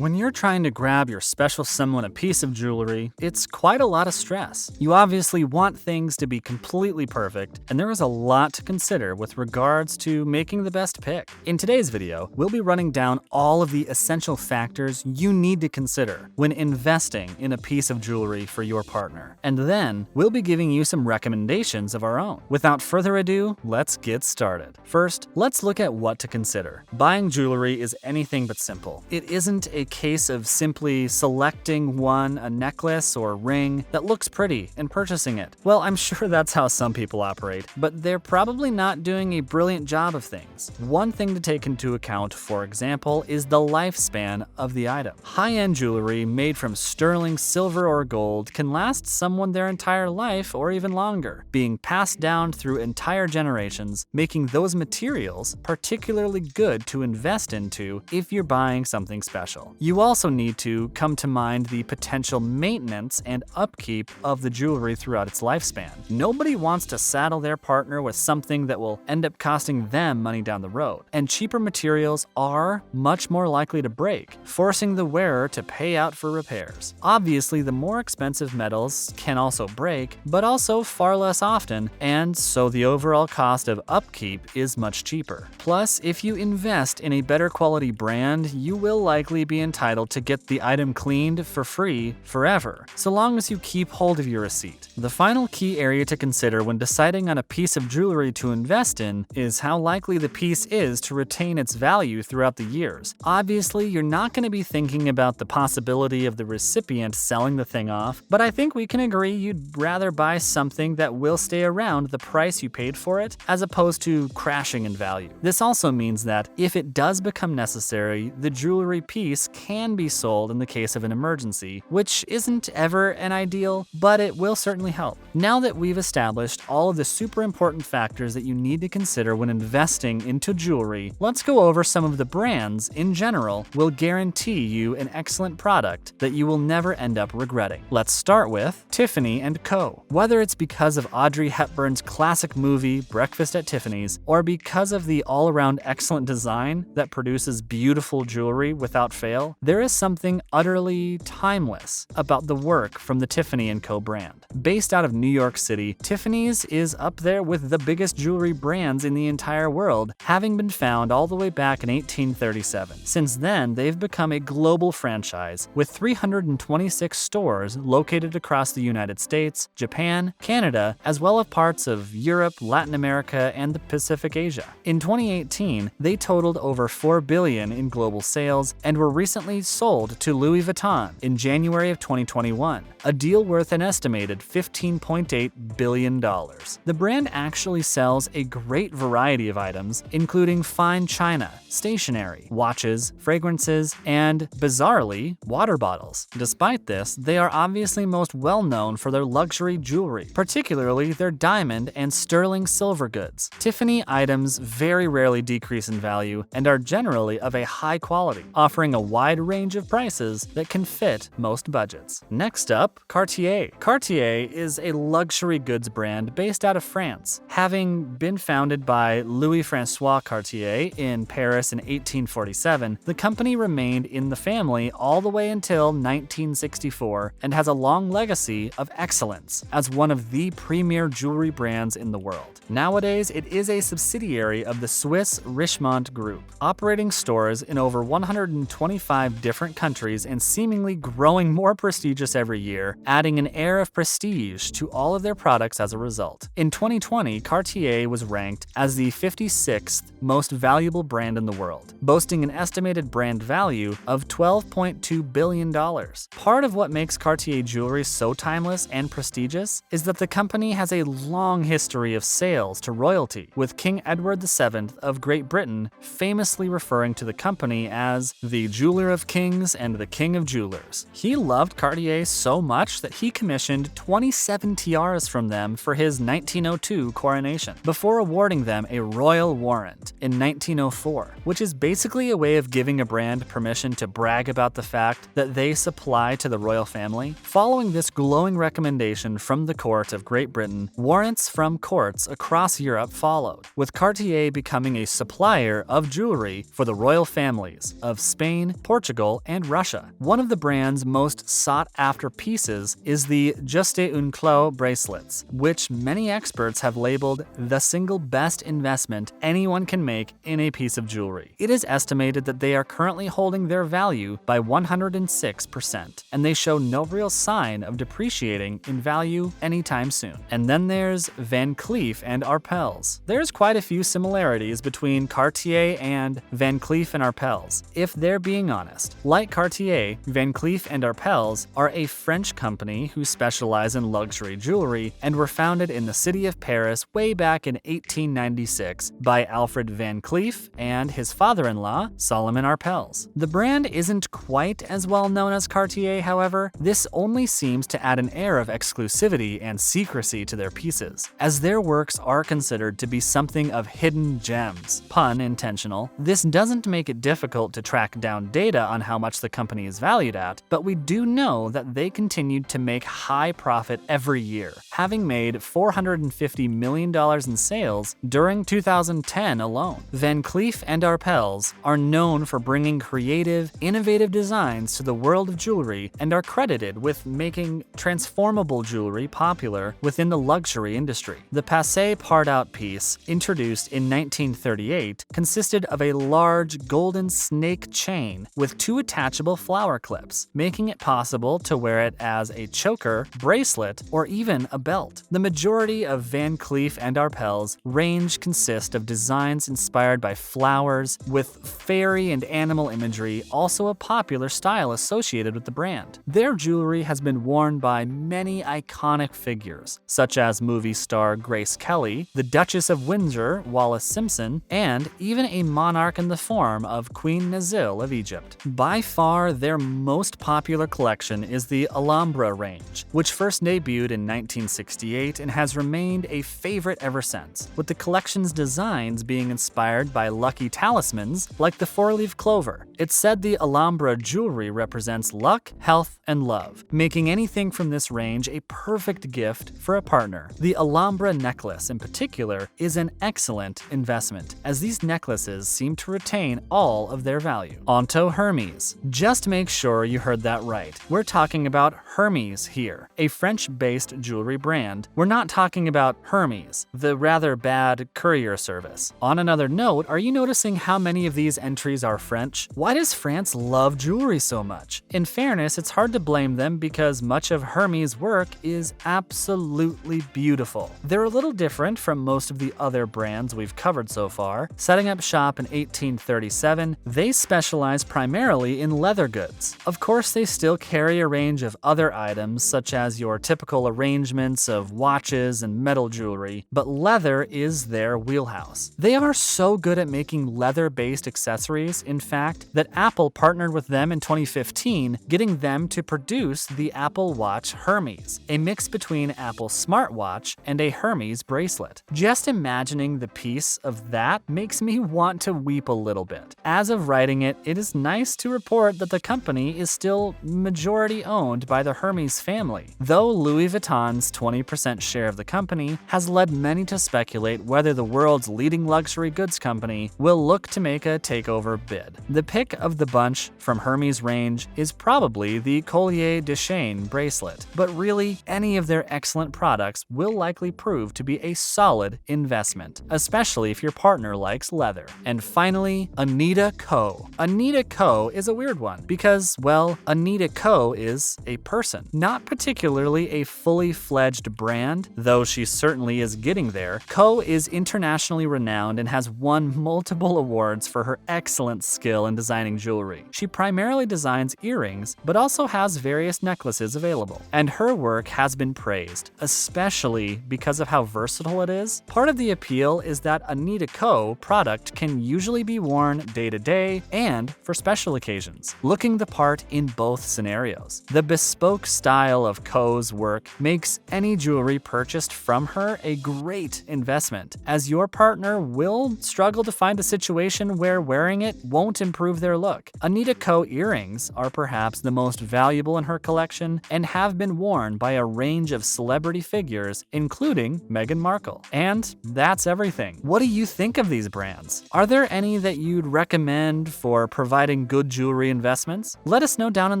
When you're trying to grab your special someone a piece of jewelry, it's quite a lot of stress. You obviously want things to be completely perfect, and there is a lot to consider with regards to making the best pick. In today's video, we'll be running down all of the essential factors you need to consider when investing in a piece of jewelry for your partner. And then, we'll be giving you some recommendations of our own. Without further ado, let's get started. First, let's look at what to consider. Buying jewelry is anything but simple. It isn't a case of simply selecting a necklace or ring that looks pretty and purchasing it. Well, I'm sure that's how some people operate, but they're probably not doing a brilliant job of things. One thing to take into account, for example, is the lifespan of the item. High-end jewelry made from sterling silver or gold can last someone their entire life or even longer, being passed down through entire generations, making those materials particularly good to invest into if you're buying something special. You also need to come to mind the potential maintenance and upkeep of the jewelry throughout its lifespan. Nobody wants to saddle their partner with something that will end up costing them money down the road, and cheaper materials are much more likely to break, forcing the wearer to pay out for repairs. Obviously, the more expensive metals can also break, but also far less often, and so the overall cost of upkeep is much cheaper. Plus, if you invest in a better quality brand, you will likely be entitled to get the item cleaned for free forever, so long as you keep hold of your receipt. The final key area to consider when deciding on a piece of jewelry to invest in is how likely the piece is to retain its value throughout the years. Obviously, you're not going to be thinking about the possibility of the recipient selling the thing off, but I think we can agree you'd rather buy something that will stay around the price you paid for it, as opposed to crashing in value. This also means that if it does become necessary, the jewelry piece can be sold in the case of an emergency, which isn't ever an ideal, but it will certainly help. Now that we've established all of the super important factors that you need to consider when investing into jewelry, let's go over some of the brands in general will guarantee you an excellent product that you will never end up regretting. Let's start with Tiffany & Co. Whether it's because of Audrey Hepburn's classic movie Breakfast at Tiffany's, or because of the all-around excellent design that produces beautiful jewelry without fail, there is something utterly timeless about the work from the Tiffany & Co. brand. Based out of New York City, Tiffany's is up there with the biggest jewelry brands in the entire world, having been found all the way back in 1837. Since then, they've become a global franchise with 326 stores located across the United States, Japan, Canada, as well as parts of Europe, Latin America, and the Pacific Asia. In 2018, they totaled over $4 billion in global sales and were recently sold to Louis Vuitton in January of 2021, a deal worth an estimated $15.8 billion. The brand actually sells a great variety of items, including fine china, stationery, watches, fragrances, and, bizarrely, water bottles. Despite this, they are obviously most well known for their luxury jewelry, particularly their diamond and sterling silver goods. Tiffany items very rarely decrease in value and are generally of a high quality, offering a wide range of prices that can fit most budgets. Next up, Cartier. Cartier is a luxury goods brand based out of France. Having been founded by Louis-François Cartier in Paris in 1847, the company remained in the family all the way until 1964 and has a long legacy of excellence as one of the premier jewelry brands in the world. Nowadays, it is a subsidiary of the Swiss Richemont Group, operating stores in over 125 different countries and seemingly growing more prestigious every year, adding an air of prestige to all of their products as a result. In 2020, Cartier was ranked as the 56th most valuable brand in the world, boasting an estimated brand value of $12.2 billion. Part of what makes Cartier jewelry so timeless and prestigious is that the company has a long history of sales to royalty, with King Edward VII of Great Britain famously referring to the company as the jeweler of kings and the king of jewelers. He loved Cartier so much that he commissioned 27 tiaras from them for his 1902 coronation, before awarding them a royal warrant in 1904, which is basically a way of giving a brand permission to brag about the fact that they supply to the royal family. Following this glowing recommendation from the court of Great Britain, warrants from courts across Europe followed, with Cartier becoming a supplier of jewelry for the royal families of Spain, Portugal, and Russia. One of the brand's most sought-after pieces is the Juste un Clou bracelets, which many experts have labeled the single best investment anyone can make in a piece of jewelry. It is estimated that they are currently holding their value by 106%, and they show no real sign of depreciating in value anytime soon. And then there's Van Cleef & Arpels. There's quite a few similarities between Cartier and Van Cleef & Arpels, if they're being honest. Like Cartier, Van Cleef & Arpels are a French company who specialize in luxury jewelry and were founded in the city of Paris way back in 1896 by Alfred Van Cleef and his father-in-law, Solomon Arpels. The brand isn't quite as well known as Cartier, however. This only seems to add an air of exclusivity and secrecy to their pieces, as their works are considered to be something of hidden gems, pun intentional. This doesn't make it difficult to track down data on how much the company is valued at, but we do know that they continued to make high profit every year, having made $450 million in sales during 2010 alone. Van Cleef & Arpels are known for bringing creative, innovative designs to the world of jewelry and are credited with making transformable jewelry popular within the luxury industry. The Passé Part-Out piece, introduced in 1938, consisted of a large golden snake chain with two attachable flower clips, making it possible to wear it as a choker, bracelet, or even a belt. The majority of Van Cleef & Arpels' range consist of designs inspired by flowers, with fairy and animal imagery also a popular style associated with the brand. Their jewelry has been worn by many iconic figures, such as movie star Grace Kelly, the Duchess of Windsor, Wallis Simpson, and even a monarch in the form of Queen Nazil of Egypt. By far, their most popular collection is the Alhambra range, which first debuted in 1968 and has remained a favorite ever since, with the collection's designs being inspired by lucky talismans like the four-leaf clover. It's said the Alhambra jewelry represents luck, health, and love, making anything from this range a perfect gift for a partner. The Alhambra necklace in particular is an excellent investment, as these necklaces seem to retain all of their value. Onto Hermes. Just make sure you heard that right. We're talking about Hermes here, a French-based jewelry brand. We're not talking about Hermes, the rather bad courier service. On another note, are you noticing how many of these entries are French? Why does France love jewelry so much? In fairness, it's hard to blame them because much of Hermes' work is absolutely beautiful. They're a little different from most of the other brands we've covered so far. Setting up shop in 1837, they specialize primarily in leather goods. Of course, they still carry a range of other items such as your typical arrangements of watches and metal jewelry, but leather is their wheelhouse. They are so good at making leather-based accessories, in fact, that Apple partnered with them in 2015, getting them to produce the Apple Watch Hermes, a mix between Apple's smartwatch and a Hermes bracelet. Just imagining the piece of that makes me want to weep a little bit. As of writing it, it is nice to report that the company is still majority owned by the Hermes family, though Louis Vuitton's 20% share of the company has led many to speculate whether the world's leading luxury goods company will look to make a takeover bid. The pick of the bunch from Hermes' range is probably the Collier de Chain bracelet, but really, any of their excellent products will likely prove to be a solid investment, especially if your partner likes leather. And finally, Anita Ko. Anita Ko is a weird one because, well, Anita Ko is a person, not particularly a fully fledged brand, though she certainly is getting there. Ko is internationally renowned and has won multiple awards for her excellent skill in designing jewelry. She primarily designs earrings, but also has various necklaces available, and her work has been praised, especially because of how versatile it is. Part of the appeal is that Anita Ko product can usually be worn day to day and for special occasions, looking the part in both scenarios. The bespoke style of Ko's work makes any jewelry purchased from her a great investment, as your partner will struggle to find a situation where wearing it won't improve their look. Anita Ko earrings are perhaps the most valuable in her collection and have been worn by a range of celebrity figures, including Meghan Markle. And that's everything. What do you think of these brands? Are there any that you'd recommend for providing getting good jewelry investments? Let us know down in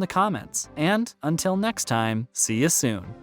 the comments. And until next time, see you soon.